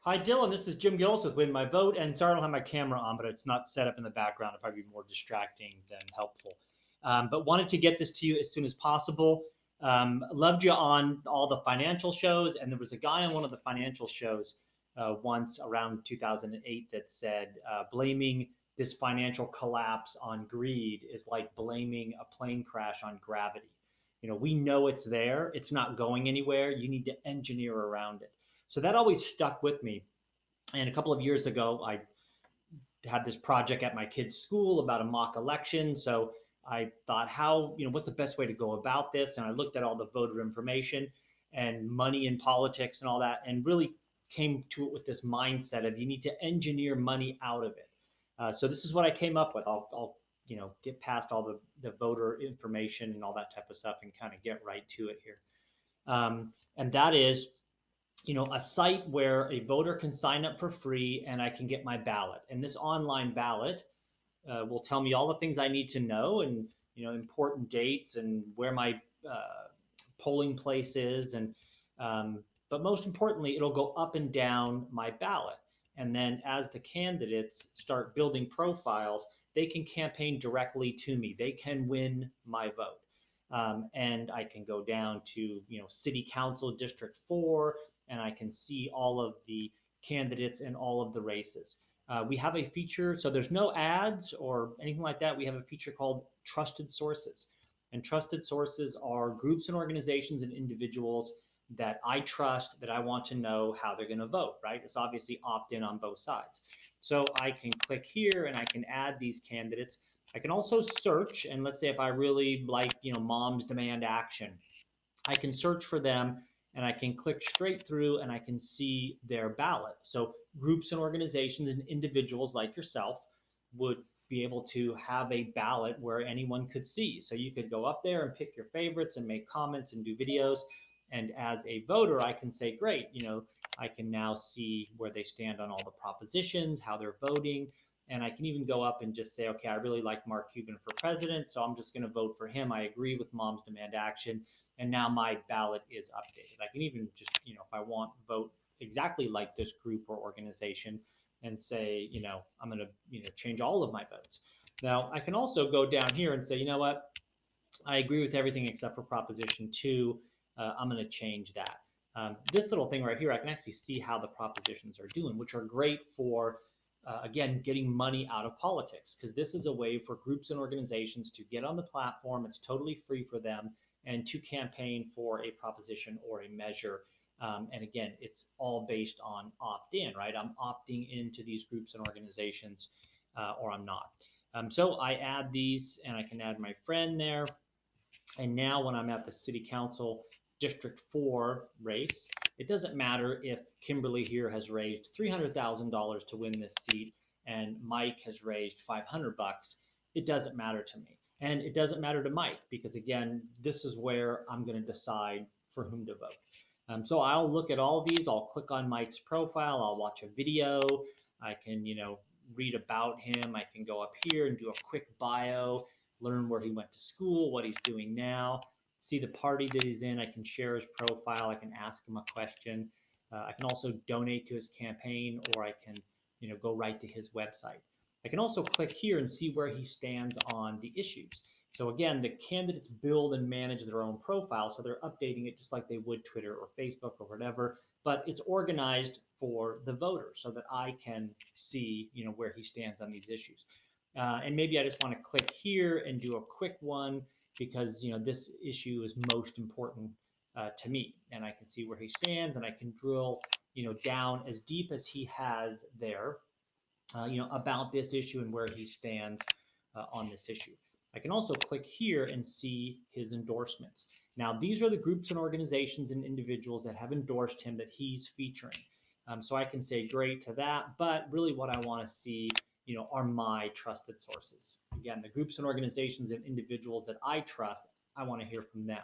Hi, Dylan. This is Jim Gillis with Win My Vote. And sorry, I don't have my camera on, but it's not set up in the background. It'll probably be more distracting than helpful. But wanted to get this to you as soon as possible. Loved you on all the financial shows. And there was a guy on one of the financial shows once around 2008 that said blaming this financial collapse on greed is like blaming a plane crash on gravity. We know it's there, it's not going anywhere. You need to engineer around it. So that always stuck with me. And a couple of years ago, I had this project at my kid's school about a mock election. So I thought, what's the best way to go about this? And I looked at all the voter information and money in politics and all that, and really came to it with this mindset of you need to engineer money out of it. So this is what I came up with. I'll get past all the voter information and all that type of stuff and kind of get right to it here. And that is a site where a voter can sign up for free and I can get my ballot. And this online ballot will tell me all the things I need to know and important dates and where my polling place is and but most importantly, it'll go up and down my ballot. And then as the candidates start building profiles, they can campaign directly to me. They can win my vote. And I can go down to city council district 4 and I can see all of the candidates in all of the races. We have a feature, so there's no ads or anything like that. We have a feature called trusted sources. And trusted sources are groups and organizations and individuals that I trust, that I want to know how they're going to vote, right? It's obviously opt in on both sides. So I can click here and I can add these candidates. I can also search, and let's say if I really like, Moms Demand Action, I can search for them and I can click straight through and I can see their ballot. So groups and organizations and individuals like yourself would be able to have a ballot where anyone could see. So you could go up there and pick your favorites and make comments and do videos. And as a voter, I can say, great, I can now see where they stand on all the propositions, how they're voting. And I can even go up and just say, okay, I really like Mark Cuban for president, so I'm just going to vote for him. I agree with Moms Demand Action, and now my ballot is updated. I can even just, if I want, vote exactly like this group or organization and say, I'm going to, change all of my votes. Now, I can also go down here and say, you know what, I agree with everything except for Proposition 2. I'm going to change that. This little thing right here, I can actually see how the propositions are doing, which are great for, again, getting money out of politics, because this is a way for groups and organizations to get on the platform. It's totally free for them and to campaign for a proposition or a measure. And again, it's all based on opt in, right? I'm opting into these groups and organizations or I'm not. So I add these and I can add my friend there. And now when I'm at the city council District 4 race, it doesn't matter if Kimberly here has raised $300,000 to win this seat and Mike has raised 500 bucks. It doesn't matter to me. And it doesn't matter to Mike because, again, this is where I'm going to decide for whom to vote. So I'll look at all of these. I'll click on Mike's profile. I'll watch a video. I can, read about him. I can go up here and do a quick bio, learn where he went to school, what he's doing now, see the party that he's in. I can share his profile. I can ask him a question. I can also donate to his campaign, or I can, go right to his website. I can also click here and see where he stands on the issues. So again, the candidates build and manage their own profile, so they're updating it just like they would Twitter or Facebook or whatever, but it's organized for the voter so that I can see, where he stands on these issues. And maybe I just want to click here and do a quick one because this issue is most important to me, and I can see where he stands, and I can drill down as deep as he has there, about this issue and where he stands on this issue. I can also click here and see his endorsements. Now, these are the groups and organizations and individuals that have endorsed him that he's featuring. So I can say great to that, but really what I want to see, are my trusted sources. Again, the groups and organizations and individuals that I trust, I want to hear from them.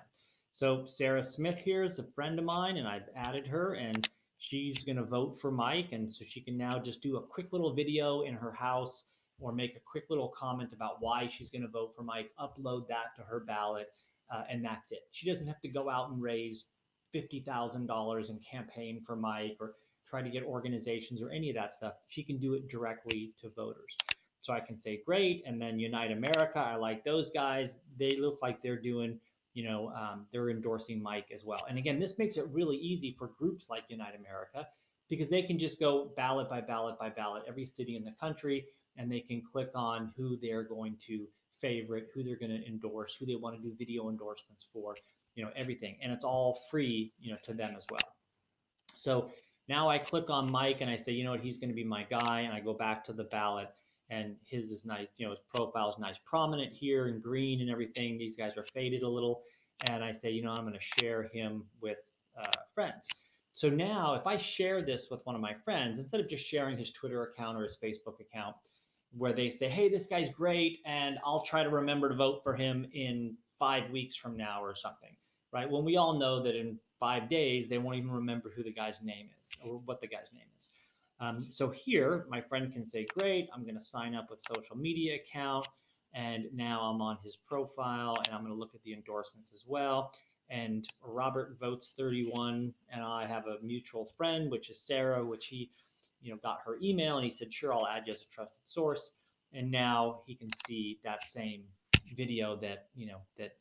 So Sarah Smith here is a friend of mine, and I've added her, and she's going to vote for Mike. And so she can now just do a quick little video in her house or make a quick little comment about why she's going to vote for Mike, upload that to her ballot, and that's it. She doesn't have to go out and raise $50,000 and campaign for Mike or try to get organizations or any of that stuff. She can do it directly to voters. So I can say, great. And then Unite America, I like those guys. They look like they're doing, they're endorsing Mike as well. And again, this makes it really easy for groups like Unite America because they can just go ballot by ballot by ballot, every city in the country, and they can click on who they're going to favorite, who they're going to endorse, who they want to do video endorsements for, everything. And it's all free, to them as well. So now I click on Mike and I say, you know what, he's going to be my guy. And I go back to the ballot and his is nice. His profile is nice, prominent here in green and everything. These guys are faded a little. And I say, I'm going to share him with friends. So now if I share this with one of my friends, instead of just sharing his Twitter account or his Facebook account, where they say, hey, this guy's great, and I'll try to remember to vote for him in 5 weeks from now or something, right? When we all know that in 5 days, they won't even remember who the guy's name is or what the guy's name is. So here, my friend can say, great, I'm going to sign up with social media account. And now I'm on his profile and I'm going to look at the endorsements as well. And Robert votes 31, and I have a mutual friend, which is Sarah, which he got her email and he said, sure, I'll add you as a trusted source. And now he can see that same video that,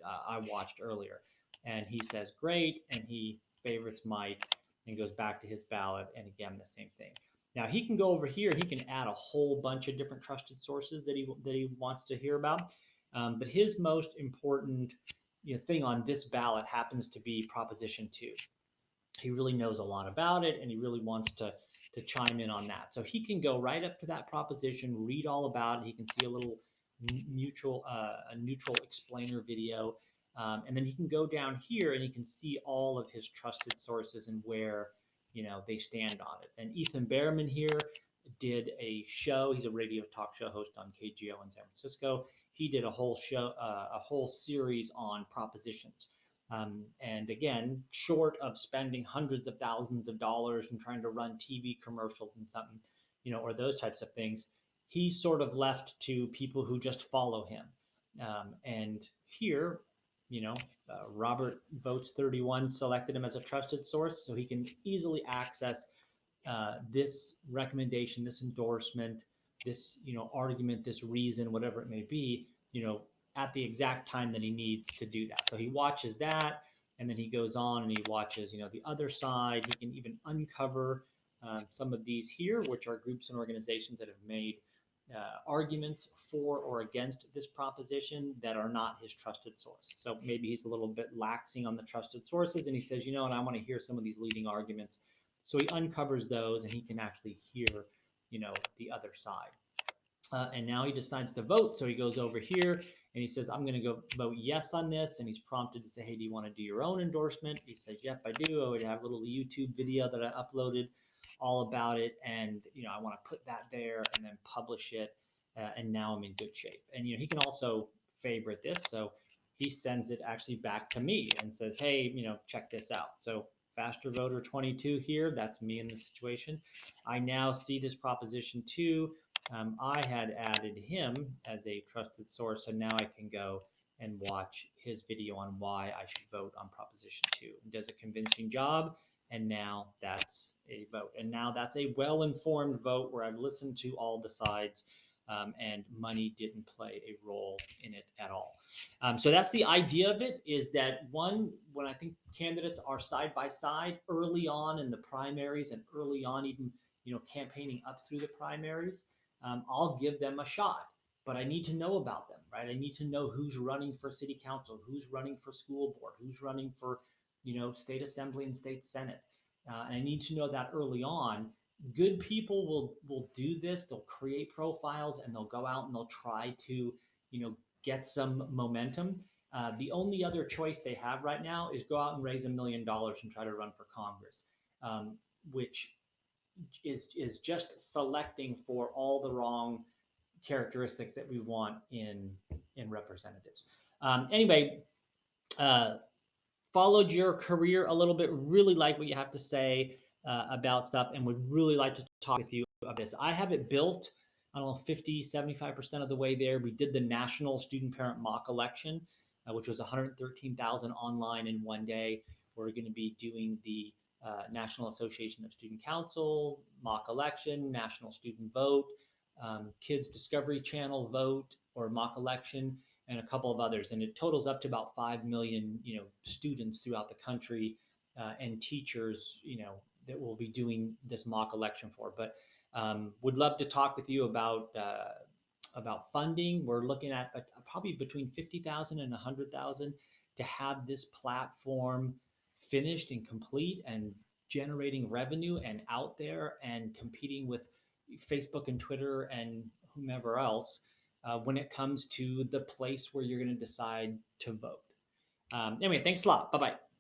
I watched earlier. And he says, great. And he favorites Mike and goes back to his ballot. And again, the same thing. Now he can go over here and he can add a whole bunch of different trusted sources that he wants to hear about. But his most important thing on this ballot happens to be Proposition 2. He really knows a lot about it and he really wants to chime in on that. So he can go right up to that proposition, read all about it. He can see a little neutral explainer video. And then he can go down here and he can see all of his trusted sources and where, they stand on it. And Ethan Behrman here did a show. He's a radio talk show host on KGO in San Francisco. He did a whole show, a whole series on propositions. And again, short of spending hundreds of thousands of dollars and trying to run TV commercials and something, or those types of things, he's sort of left to people who just follow him. And here, Robert Votes 31 selected him as a trusted source, so he can easily access this recommendation, this endorsement, this argument, this reason, whatever it may be, at the exact time that he needs to do that. So he watches that, and then he goes on and he watches the other side. He can even uncover some of these here, which are groups and organizations that have made arguments for or against this proposition that are not his trusted source. So maybe he's a little bit laxing on the trusted sources, and he says, and I want to hear some of these leading arguments. So he uncovers those and he can actually hear, the other side. And now he decides to vote. So he goes over here and he says, I'm going to go vote yes on this. And he's prompted to say, hey, do you want to do your own endorsement? He says, yep, I do. I would have a little YouTube video that I uploaded all about it. And, I want to put that there and then publish it. And now I'm in good shape. And, he can also favorite this. So he sends it actually back to me and says, hey, check this out. So Faster Voter 22 here, that's me in this situation. I now see this Proposition 2. I had added him as a trusted source, so now I can go and watch his video on why I should vote on Proposition 2. He does a convincing job, and now that's a vote. And now that's a well-informed vote where I've listened to all the sides, and money didn't play a role in it at all. So that's the idea of it, is that one, when I think candidates are side by side early on in the primaries and early on even, campaigning up through the primaries, I'll give them a shot, but I need to know about them, right? I need to know who's running for city council, who's running for school board, who's running for, state assembly and state senate. And I need to know that early on. Good people will do this. They'll create profiles and they'll go out and they'll try to, get some momentum. The only other choice they have right now is go out and raise $1 million and try to run for Congress, which is just selecting for all the wrong characteristics that we want in representatives. Anyway, followed your career a little bit, really like what you have to say about stuff, and would really like to talk with you about this. I have it built, I don't know, 50, 75% of the way there. We did the national student parent mock election, which was 113,000 online in one day. We're going to be doing the National Association of Student Council, mock election, National Student Vote, Kids Discovery Channel vote or mock election, and a couple of others. And it totals up to about 5 million, students throughout the country and teachers, that will be doing this mock election for. But would love to talk with you about funding. We're looking at probably between 50,000 and 100,000 to have this platform finished and complete and generating revenue and out there and competing with Facebook and Twitter and whomever else when it comes to the place where you're going to decide to vote. Anyway, thanks a lot. Bye bye.